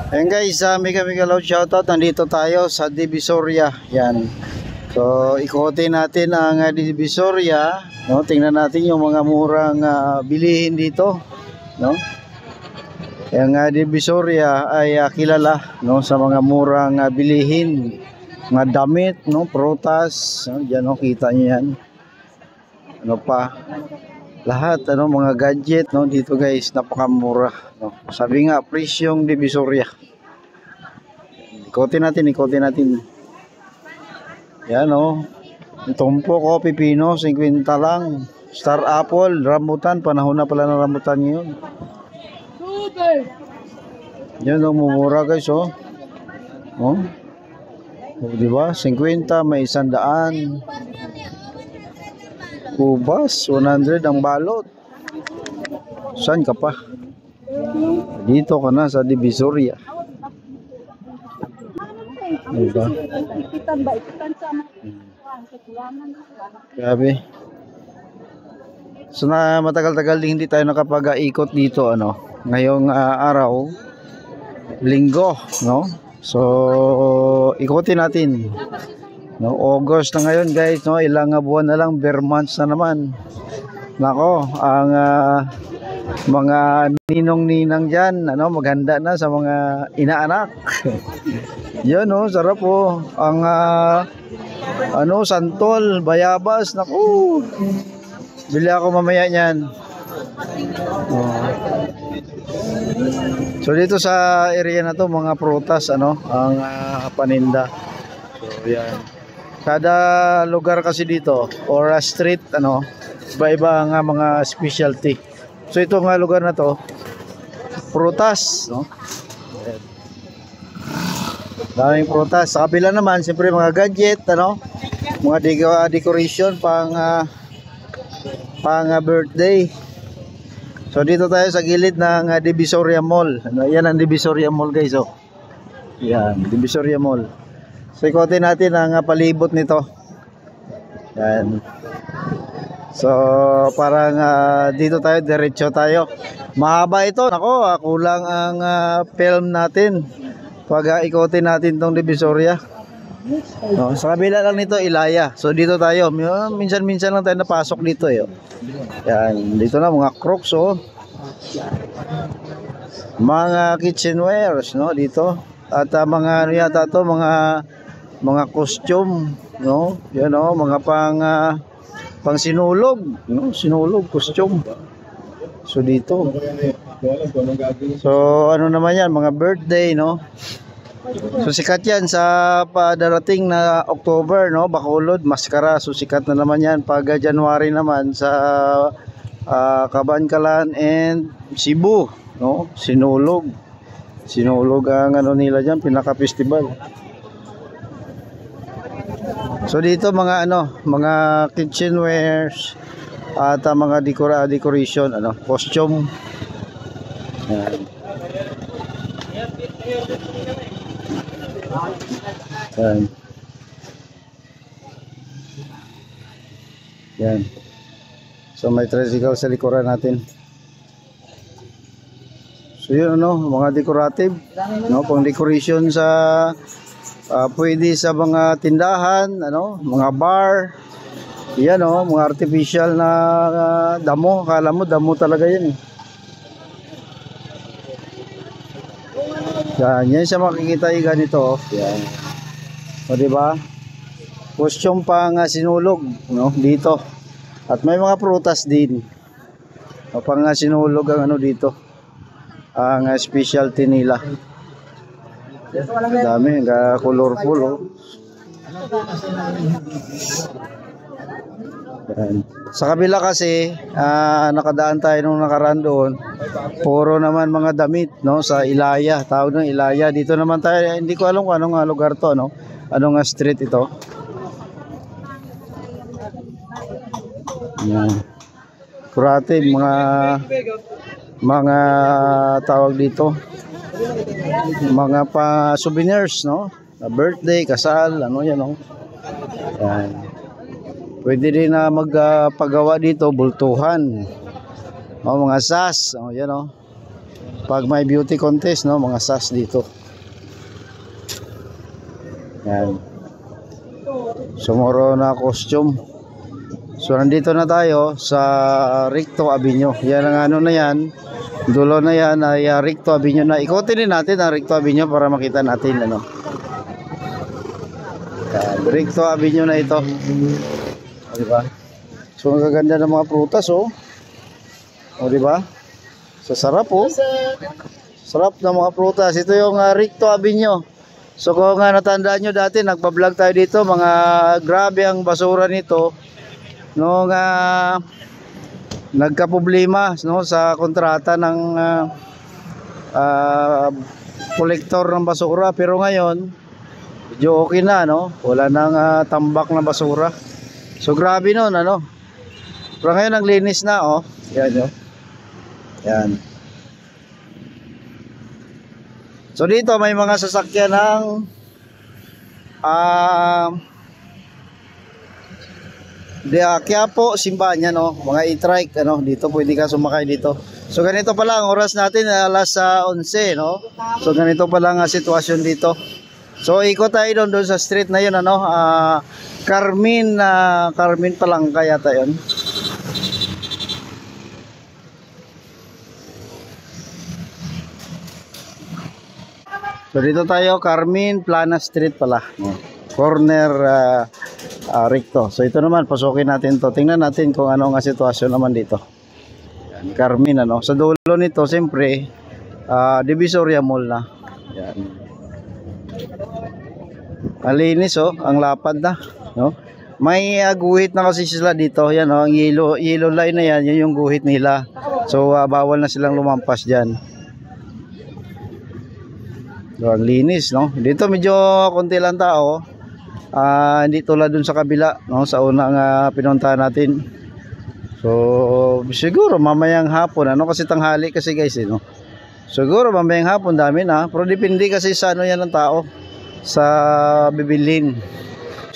Ayan guys, mega loud shoutout. Nandito tayo sa Divisoria. Yan. So, ikutin natin ang Divisoria, no? Tingnan natin yung mga murang bilihin dito, no? Ang Divisoria ay kilala, no, sa mga murang bilihin, mga damit, no, prutas, no? Diyan, no, kita niyo yan. Ano pa? Lahat, ano, mga gadget, no, dito guys, napakamura, no? Sabi nga, presyong Divisoria. Ikotin natin. Yan, no. Tumpo ko, pipino, 50 lang. Star apple, rambutan, panahon na pala ng rambutan ngayon. Yan, no, mumura guys, oh. Oh. Oh, diba? 50, may 100. Ubas, 100 ang balot. Saan ka pa? Dito ka na sa Divisoria. Diba? Grabe. So na matagal-tagal din hindi tayo nakapag-ikot dito, ano. Ngayong araw, linggo, no? So ikutin natin. No, August na ngayon guys, no, ilang buwan na lang, bare months na naman. Nako, ang mga ninong-ninang diyan, ano, maghanda na sa mga inaanak. Yan, no, sarap po. Ang ano, santol, bayabas, nako. Bili ako mamaya niyan. Oh. So dito sa area na to, mga prutas, ano, ang paninda. So yan. Kada lugar kasi dito or street, ano, iba-iba nga mga specialty. So ito nga lugar na to, prutas, no? Daming prutas. Sa kabila naman, siyempre mga gadget, ano, mga decoration pang birthday. So dito tayo sa gilid ng Divisoria Mall. Ano, yan ang Divisoria Mall guys, oh. Yan, Divisoria Mall. So ikotin natin ang palibot nito. Yan. So parang dito tayo, diretso tayo. Mahaba ito. Nako, kulang ang film natin pag ikotin natin tong Divisoria. No, sa kabila lang nito, Ilaya. So dito tayo. Minsan-minsan lang tayo napasok dito, eh. Yan, dito na mga Crocs, oh. Mga kitchenwares, no, dito. At mga ano yata to, mga costume, no? Yan, oh, mga pang sinulog, no? Sinulog, costume. So dito. So ano naman yan, mga birthday, no? So sikat yan sa padarating na October, no? Bacolod, Mascara. So sikat na naman yan pag January naman sa Kabankalan and Cebu, no? Sinulog ang ano nila dyan, pinaka-festival. So dito mga ano, mga kitchenwares at mga decoration, ano, costume. Yan. Yan. Yan. So may tricycle sa likuran natin. So yun, ano, mga decorative, no, pang decoration sa pwede sa mga tindahan, ano, mga bar. Yan, oh, mga artificial na damo. Akala mo damo talaga yan, eh. Yan siya makikita yung ganito, oh. Yan. O diba? Costume pang sinulog, no, dito. At may mga prutas din. O pang sinulog ang ano dito. Ang specialty nila. Dami, colorful, oh. Yan. Sa kabila kasi, nakadaan tayo nung nakaraan doon, puro naman mga damit, no, sa Ilaya, tawag ng Ilaya. Dito naman tayo, hindi ko alam kung anong lugar to, no, anong street ito. Yan. Kurate, mga tawag dito, mga pa souvenirs, no, birthday, kasal, ano yan, no. Yan. Pwede din na magpagawa dito, bultuhan. O, mga sas. O, yan, o. pag may beauty contest, no, mga sas dito. Yan. Sumuro na costume. So nandito na tayo sa Recto Avenue. Yan ang ano na yan. Dulo na yan ay Recto Avenue na. Ikutin din natin ang Recto Avenue para makita natin ano. Yan, Recto Avenue na ito. O, diba? So ang gaganda ng mga prutas oh. O diba? Sa sarap oh. Sarap ng mga prutas. Ito yung Recto Avenue. So kung natandaan nyo dati, nagpa-vlog tayo dito, mga grabe ang basura nito nung nagka-problema no, sa kontrata ng kolektor ng basura. Pero ngayon, medyo okay na, no? Wala nang tambak na basura. So grabe nun, ano? Pero ngayon, ang linis na, oh. Yan, oh. Yan. So dito may mga sasakyan ng Quiapo, Simbaña, no? Mga e-trike, ano? Dito pwede ka sumakay dito. So ganito pa lang oras natin alas 11, no? So ganito pa lang ang sitwasyon dito. So ikot tayo doon sa street na 'yon, ano? Carmen pa lang kaya tayo 'yon. So dito tayo, Carmen Plana Street pala. Corner Recto. So ito naman, pasukin natin to. Tingnan natin kung ano ang sitwasyon naman dito. Yan, Carmen, ano. Sa dulo nito, siyempre, Divisoria Mall na. Yan. Malinis, oh. Ang lapad na. No? May guhit na kasi sila dito. Yan, oh. Ang yellow line na yan, yun yung guhit nila. So, bawal na silang lumampas dyan. So, ang linis, no? Dito medyo konti lang tao. Hindi tulad dun sa kabila, no? Sa unang pinuntahan natin. So, siguro mamayang hapon, ano? Kasi tanghali kasi guys, no? Siguro mamayang hapon dami na. Pero depende kasi sa ano yan ng tao. Sa bibilhin.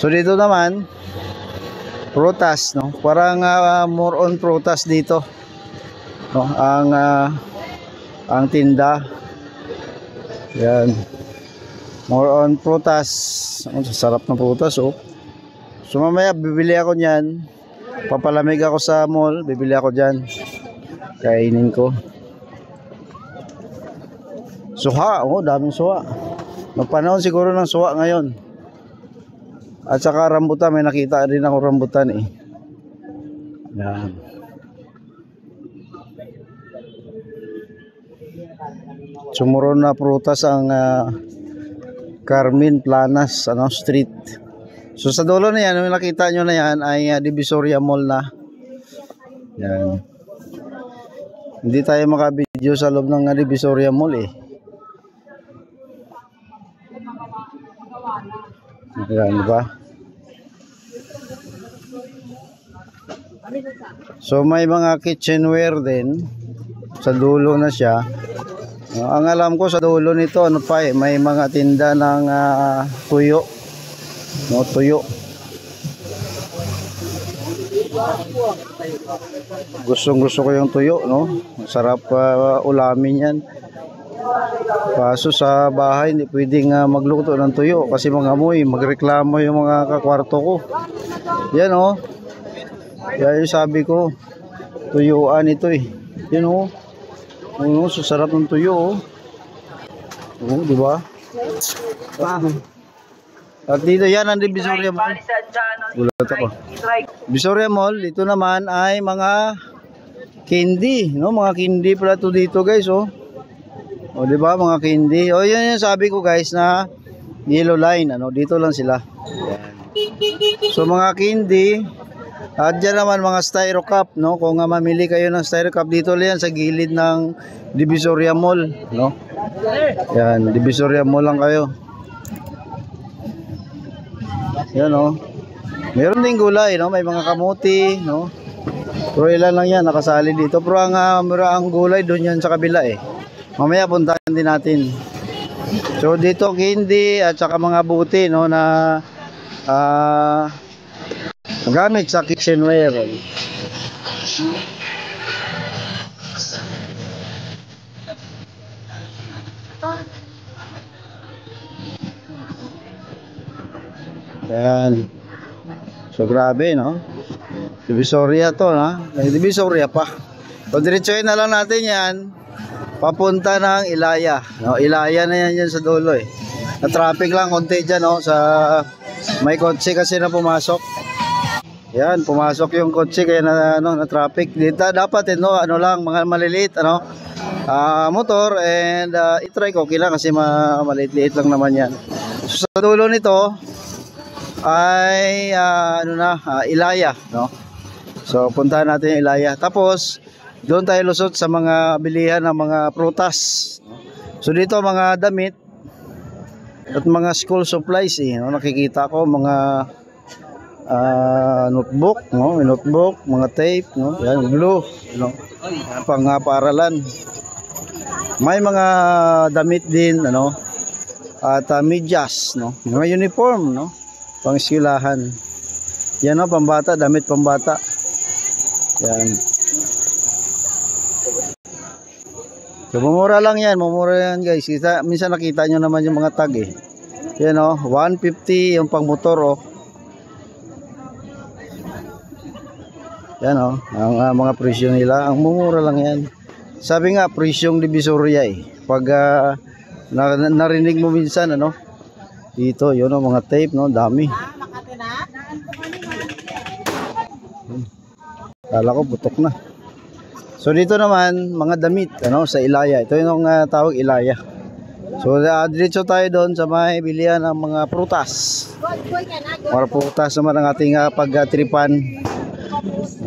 So, dito naman, prutas, no? Parang more on prutas dito. No? Ang tinda. Yan. More on prutas. Sarap ng prutas, oh. So mamaya bibili ako niyan. Papalamig ako sa mall, bibili ako diyan. Kainin ko. Suha, oh, daming suha. Magpanahon siguro ng suha ngayon. At saka rambutan, may nakita rin ako rambutan eh. Yan. Sumuron na prutas ang Carmen Planas, ano, Street. So sa dulo na yan, yung nakita nyo na yan ay Divisoria Mall na. Yan. Hindi tayo makabideo sa loob ng Divisoria Mall eh. Yan, diba? So may mga kitchenware din. Sa dulo na siya. Ang alam ko sa dulo nito, ano pa eh, may mga tinda ng tuyo. No, tuyo. Gusto ko yung tuyo, no? Sarap ulamin yan. Kaso sa bahay, hindi pwedeng magluto ng tuyo kasi mga amoy, magreklamo yung mga kakwarto ko. Yan, oh. Yan yung sabi ko, tuyuan ito eh. Yan, oh. Oo, so sarap ng tuyo, oh. Oo, di ba? At dito yan ang Divisoria Mall. Gulat ako. Divisoria Mall, dito naman ay mga candy, no? Mga candy pala to dito, guys, oh. O, di ba? Mga candy. O, yun yung sabi ko, guys, na yellow line, ano? Dito lang sila. Yan. So, mga candy. At dyan naman mga styro cup, no? Kung mamili kayo ng styro cup, dito lang yan sa gilid ng Divisoria Mall, no? Yan, Divisoria Mall lang kayo. Yan, no? Meron ding gulay, no? May mga kamuti, no? Pero ilan lang yan, nakasali dito. Pero ang gulay doon yan sa kabila, eh. Mamaya puntahan din natin. So, dito candy at saka mga buti, no? Na gamit sa kitchenware. Ayan. So grabe, no? Divisoria to, na? May Divisoria pa. So diretsuhin na lang natin yan. Papunta ng Ilaya. No, Ilaya na yan sa dulo eh. Na traffic lang konti dyan, no? Sa may kotse kasi na pumasok. Yan, pumasok yung kotse kaya na traffic. Dito dapat no, ano lang, mga maliliit, ano? Motor and e-trike okay lang kasi maliit-liit lang naman yan. So, sa dulo nito ay Ilaya, no? So puntahan natin yung Ilaya. Tapos doon tayo lusot sa mga bilihan ng mga prutas. So dito mga damit at mga school supplies no? Nakikita ko mga notebook, no? Notebook, mga tape, no? Yan, glue, no? Pang-paaralan. May mga damit din, ano? At medyas, no? Mga uniform, no? Pang-eskwelahan. Yan, no? Pambata, damit pambata. Yan. So, mumura lang yan. Mumura yan, guys. Minsan nakita nyo naman yung mga tag, eh. Yan, no? 150 yung pang motor, oh. Yan, oh. Ang mga presyo nila. Ang mumura lang yan. Sabi nga, presyong Divisoria, eh. Pag narinig mo minsan, ano? Dito, yun, oh, mga tape, no? Dami. Kala ko butok na. So dito naman mga damit ano sa Ilaya. Ito yung tawag Ilaya. So diretso tayo doon sa may bilihan ng mga prutas. Mga prutas naman ang ating pagtripan.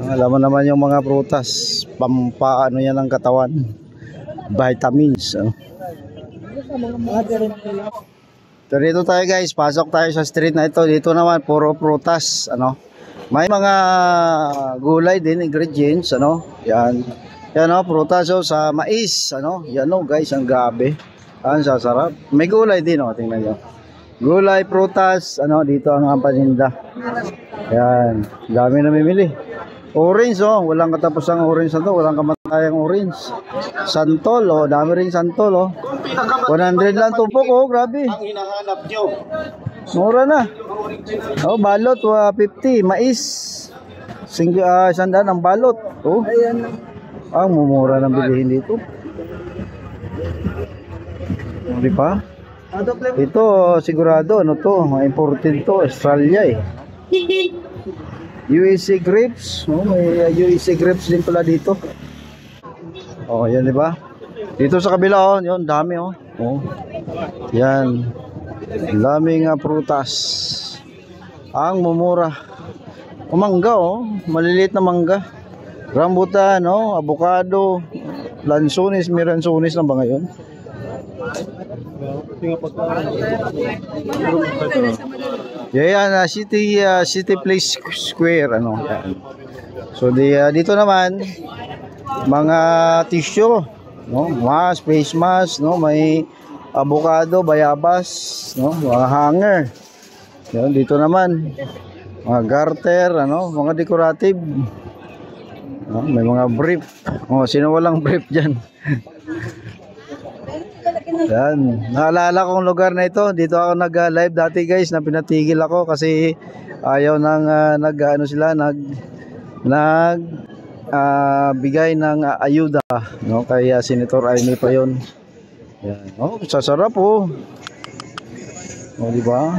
Alam mo naman yung mga prutas, pampaano yan ng katawan. Vitamins. So dito tayo guys, pasok tayo sa street na ito. Dito naman puro prutas, ano. May mga gulay din, ingredients, ano. Yan. Yan, oh, prutas, oh, sa mais, ano. Yan, oh, guys, ang gabi. Ang sasarap. May gulay din, oh, tingnan nyo. Gulay, prutas, ano, dito ang paninda. Yan. Dami na mimili. Orange, oh, walang katapusang orange na to, walang kamatayang orange. Santol, oh, dami rin santol, oh. 100 lang tupok, oh, grabe. Ang hinahanap nyo. Mura na. Oh, balot 50, mais. Sandaan ang balot. Oh. Ang mumura ng bilihin dito. Di pa? Ito sigurado ano to, imported to, Australia eh. USA grapes, oh, may USA grapes din pala dito. Oh, yan di ba? Dito sa kabila oh, yun dami oh. Oh. Yan. Daming prutas. Ang mumura. Mangga oh, maliliit na mangga. Rambutan, no, avocado, lansones, miransones lang ba ngayon? Yan, City Place Square, ano. So dito naman mga tissue, no, mask, face mask, no, may avocado, bayabas, no, mga hanger. Yan, dito naman mga garter, ano, mga decorative. No, may mga brief. Oh, sino walang brief diyan? Yan, naalala kong lugar na ito. Dito ako nag-live dati, guys, na pinatigil ako kasi ayaw nang bigay ng ayuda, no, kay Senator Amy pa 'yon. Yan. Oh, sasarap oh. Oh, di ba?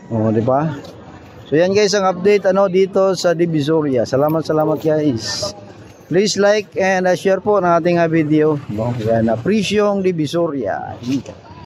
Oh, di ba? So yan guys ang update ano dito sa Divisoria. Salamat guys. Please like and share po ng ating video. No, yan na presyong Divisoria.